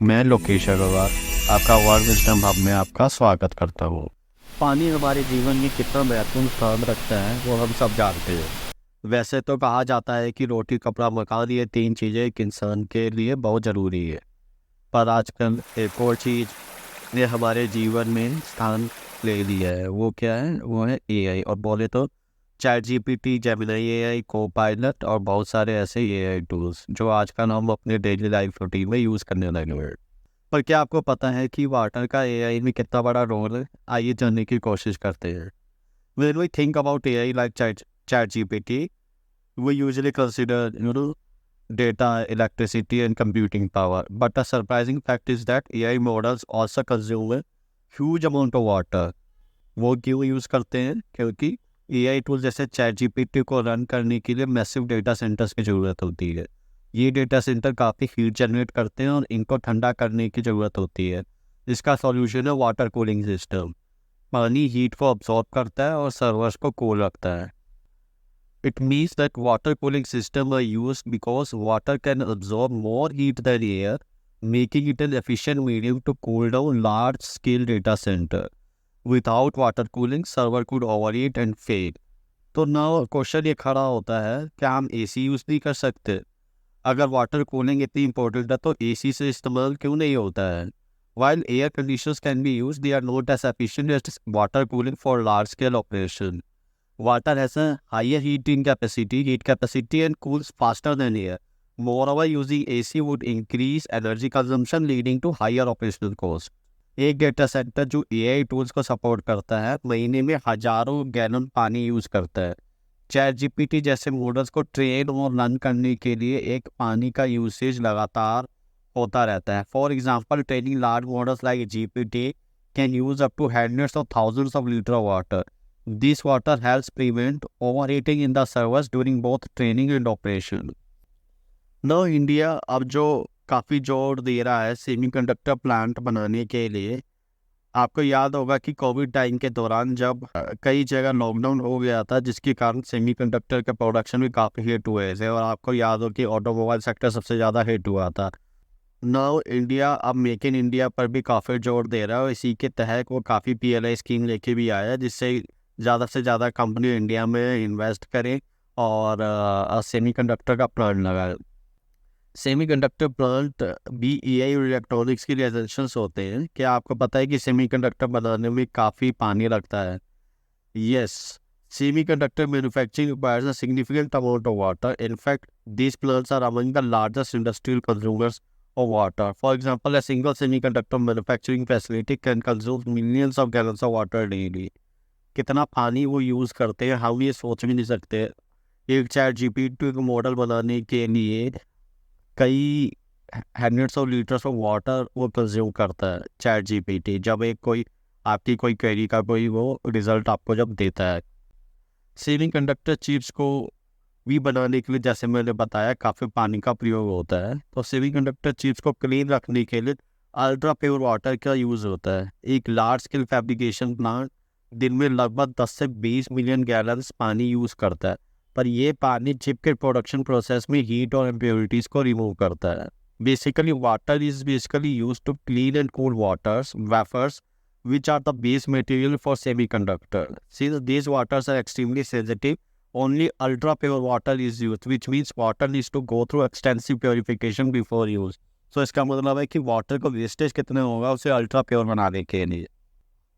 मैं लोकेश अग्रवाल आपका world wisdom hub में आपका स्वागत करता हूँ। पानी हमारे जीवन में कितना महत्वपूर्ण स्थान रखता है वो हम सब जानते हैं। वैसे तो कहा जाता है कि रोटी कपड़ा मकान ये तीन चीज़ें एक इंसान के लिए बहुत ज़रूरी है, पर आजकल एक और चीज़ ने हमारे जीवन में स्थान ले लिया है। वो क्या है? वो है एआई, और बोले तो चैट जीपीटी, जेमिनी एआई, को पायलट और बहुत सारे ऐसे एआई टूल्स जो आजकल हम अपने डेली लाइफ रूटीन में यूज़ करने लगे हुए हैं। पर क्या आपको पता है कि वाटर का एआई में कितना बड़ा रोल है? आइए जानने की कोशिश करते हैं। When we think about AI like ChatGPT, we usually consider data, electricity, and computing power. But the surprising fact is that AI models also consume a huge amount of water. वो क्यों use करते हैं? क्योंकि AI tool जैसे ChatGPT को run करने के लिए मैसिव डेटा सेंटर्स की ज़रूरत होती है। ये डेटा सेंटर काफ़ी हीट जनरेट करते हैं और इनको ठंडा करने की ज़रूरत होती है। इसका सॉल्यूशन है वाटर कूलिंग सिस्टम। पानी हीट को अब्सॉर्ब करता है और सर्वर्स को कूल रखता है। It means that water cooling systems are used because water can absorb more heat than air, making it an efficient medium to cool down large-scale data center. Without water cooling, server could overheat and fail. तो now question ये खड़ा होता है, क्या हम AC use नहीं कर सकते? अगर वाटर कूलिंग इतनी इंपॉर्टेंट है तो एसी से इस्तेमाल क्यों नहीं होता है? While air conditioners can be used, they are not as efficient as water cooling for large-scale operation. Water has a higher heat capacity and cools faster than air. Moreover, using AC would increase energy consumption, leading to higher operational cost. एक data centre जो AI tools को support करता है महीने में हजारों gallon पानी use करता है। चैट जीपीटी जैसे मॉडल्स को ट्रेन और रन करने के लिए एक पानी का यूसेज लगातार होता रहता है। For example, training large models like GPT can use up to hundreds of thousands of litre of water. This water helps prevent overheating in the servers during both training and operation. No India अब जो काफ़ी जोर दे रहा है semiconductor plant बनाने के लिए। आपको याद होगा कि कोविड टाइम के दौरान जब कई जगह लॉकडाउन हो गया था, जिसके कारण सेमीकंडक्टर के प्रोडक्शन भी काफ़ी हिट हुए थे, और आपको याद हो कि ऑटोमोबाइल सेक्टर सबसे ज़्यादा हिट हुआ था। नाउ इंडिया अब मेक इन इंडिया पर भी काफ़ी जोर दे रहा है, और इसी के तहत वो काफ़ी पीएलआई स्कीम लेके भी आया है, जिससे ज़्यादा से ज़्यादा कंपनी इंडिया में इन्वेस्ट करें और सेमीकंडक्टर का प्लांट लगाए। सेमीकंडक्टर प्लांट भी एआई और इलेक्ट्रॉनिक्स के लिए एसेंशियल्स होते हैं। क्या आपको पता है कि सेमीकंडक्टर बनाने में काफ़ी पानी लगता है? Yes, semiconductor manufacturing requires a significant amount of water. In fact, these plants are among the largest industrial consumers of water. For example, a single semiconductor manufacturing facility can consume millions of gallons of water daily. कितना पानी वो use करते हैं हम ये सोच भी नहीं सकते। एक चैट जीपीटी का मॉडल बनाने के लिए कई hundreds of litres of water वो कंज्यूम करता है चैट जीपीटी, जब एक कोई आपकी कोई क्वेरी का कोई वो रिजल्ट आपको जब देता है। सेमीकंडक्टर चिप्स को भी बनाने के लिए, जैसे मैंने बताया, काफ़ी पानी का प्रयोग होता है। तो सेमीकंडक्टर चिप्स को क्लीन रखने के लिए अल्ट्रा प्योर वाटर का यूज़ होता है। एक लार्ज स्केल फैब्रिकेशन प्लांट दिन में लगभग 10 से 20 मिलियन गैलन्स पानी यूज़ करता है, पर यह पानी चिप के प्रोडक्शन प्रोसेस में हीट और इम्प्योरिटीज़ को रिमूव करता है। Basically water is basically use to clean and cool waters wafers which are the base material for semiconductor. Since these waters are extremely sensitive, only ultra pure water is used, which means water needs to go through extensive purification before use. So इसका मतलब है कि water को wastage कितने होगा उसे ultra pure बनाने के लिए।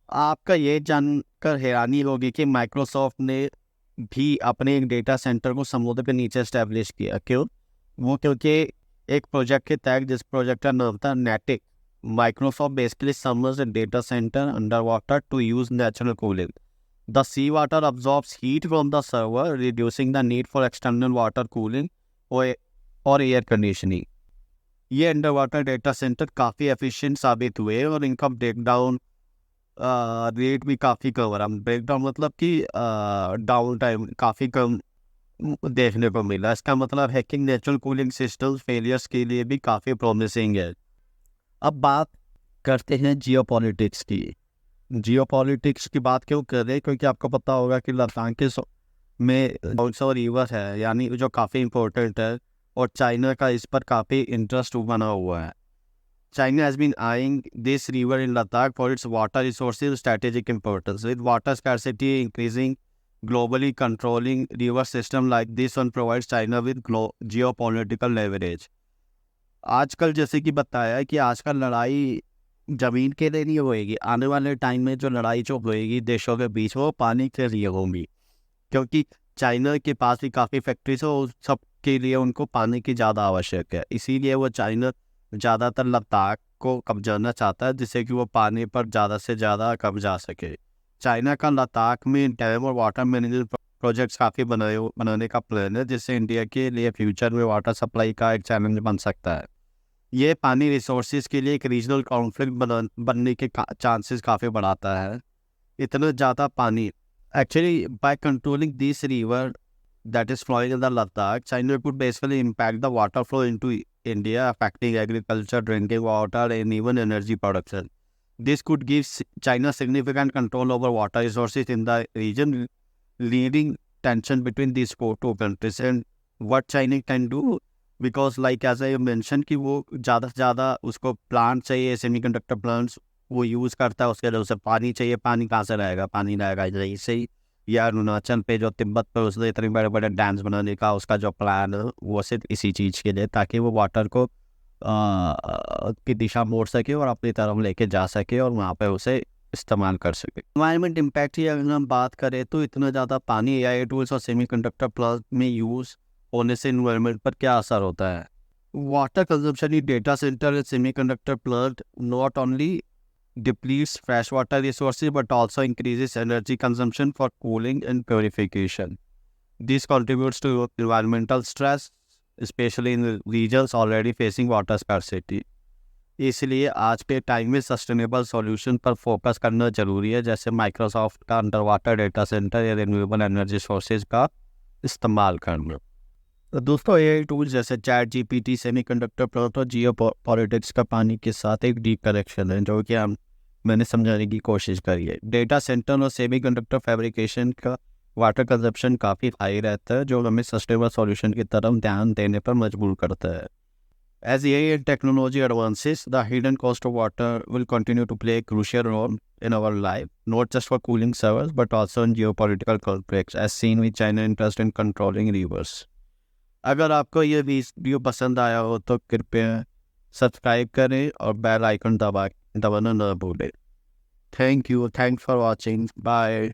आपका ये जानकर हैरानी होगी कि माइक्रोसॉफ्ट ने भी अपने एक डेटा सेंटर को समुद्र के नीचे एस्टेब्लिश किया। क्यों? वो क्योंकि एक प्रोजेक्ट के तहत, जिस प्रोजेक्ट का नाम था नेटिक, Microsoft basically submerged a data center underwater to use natural cooling. The seawater absorbs heat from the server, reducing the need for external water cooling or air conditioning. ये अंडरवाटर डेटा सेंटर काफ़ी efficient साबित हुए और इनका breakdown rate भी काफ़ी कम रहा। Breakdown मतलब कि डाउन टाइम काफ़ी कम देखने को मिला। इसका मतलब है कि नेचुरल कूलिंग सिस्टम फेलियर्स के लिए भी काफ़ी प्रॉमिसिंग है। अब बात करते हैं जियोपॉलिटिक्स की। जियोपॉलिटिक्स की बात क्यों कर रहे हैं? क्योंकि आपको पता होगा कि लद्दाख में ऑल्सो रिवर है, यानी जो काफ़ी इम्पोर्टेंट है, और चाइना का इस पर काफ़ी इंटरेस्ट बना हुआ है। China has been eyeing this river in Ladakh for its water resources and strategic importance. With water scarcity increasing globally, controlling river system like this one provides China with geopolitical leverage. आजकल जैसे कि बताया है कि आजकल लड़ाई ज़मीन के लिए नहीं होएगी, आने वाले टाइम में जो लड़ाई जो होएगी देशों के बीच वो पानी के लिए होगी, क्योंकि चाइना के पास भी काफ़ी फैक्ट्रीज है और सब के लिए उनको पानी की ज़्यादा आवश्यक है। इसीलिए वो चाइना ज़्यादातर लद्दाख को कब्जाना चाहता है, जिससे कि वो पानी पर ज़्यादा से ज़्यादा कब्जा सके। चाइना का लद्दाख में डैम और वाटर मैनेजमेंट प्रोजेक्ट्स काफ़ी बनाने का प्लान है, जिससे इंडिया के लिए फ्यूचर में वाटर सप्लाई का एक चैलेंज बन सकता है। ये पानी रिसोर्सेज के लिए एक रीजनल कॉन्फ्लिक्ट बनने के चांसेस काफ़ी बढ़ाता है। इतना ज़्यादा पानी actually by controlling this river that is flowing in the Ladakh, China could basically impact the water flow into India, affecting agriculture, drinking water, and even energy production. This could give China significant control over water resources in the region, leading tension between these two countries. And what China can do, because like as I mentioned कि वो ज़्यादा से ज़्यादा उसको plant चाहिए, semiconductor plants वो use करता है, उसके लिए उसे पानी चाहिए। पानी कहाँ से लाएगा? पानी लाएगा यहीं से ही, या अरुणाचल पे जो तिब्बत पे उसने इतने बड़े बड़े डैम्स बनाने का उसका जो प्लान है वो सिर्फ इसी चीज़ के लिए, ताकि वो वाटर को की दिशा मोड़ सके और अपनी तरफ लेके जा सके और वहाँ पे उसे इस्तेमाल कर सके। एनवायरमेंट इम्पैक्ट की अगर हम बात करें तो इतना ज़्यादा पानी AI टूल्स और सेमीकंडक्टर प्लांट में यूज़ होने से एनवायरमेंट पर क्या असर होता है? Water consumption in data centre and semiconductor plant not only depletes freshwater resources but also increases energy consumption for cooling and purification. This contributes to environmental stress, especially in regions already facing water scarcity. इसलिए आज के time में sustainable solution पर focus करना जरूरी है, जैसे Microsoft का अंडर वाटर डेटा सेंटर या रिन्यूएबल एनर्जी सोर्सेज का इस्तेमाल करना। तो दोस्तों AI टूल्स जैसे चैट GPT, सेमीकंडक्टर प्लांट और जियोपॉलिटिक्स का पानी के साथ एक डीप कनेक्शन है, जो कि मैंने समझाने की कोशिश करी है। डेटा सेंटर और सेमीकंडक्टर फैब्रिकेशन का वाटर कंजप्शन काफ़ी हाई रहता है, जो हमें सस्टेनेबल सॉल्यूशन की तरफ ध्यान देने पर मजबूर करता है। As AI and technology advances, the hidden cost of water will continue to play a crucial role in our life, not just for cooling servers, but also in geopolitical conflicts, as seen with China interest in controlling rivers. अगर आपको ये video पसंद आया हो तो कृपया subscribe करें और बेल आइकन दबाना न भूलें। Thank you, thanks for watching, bye.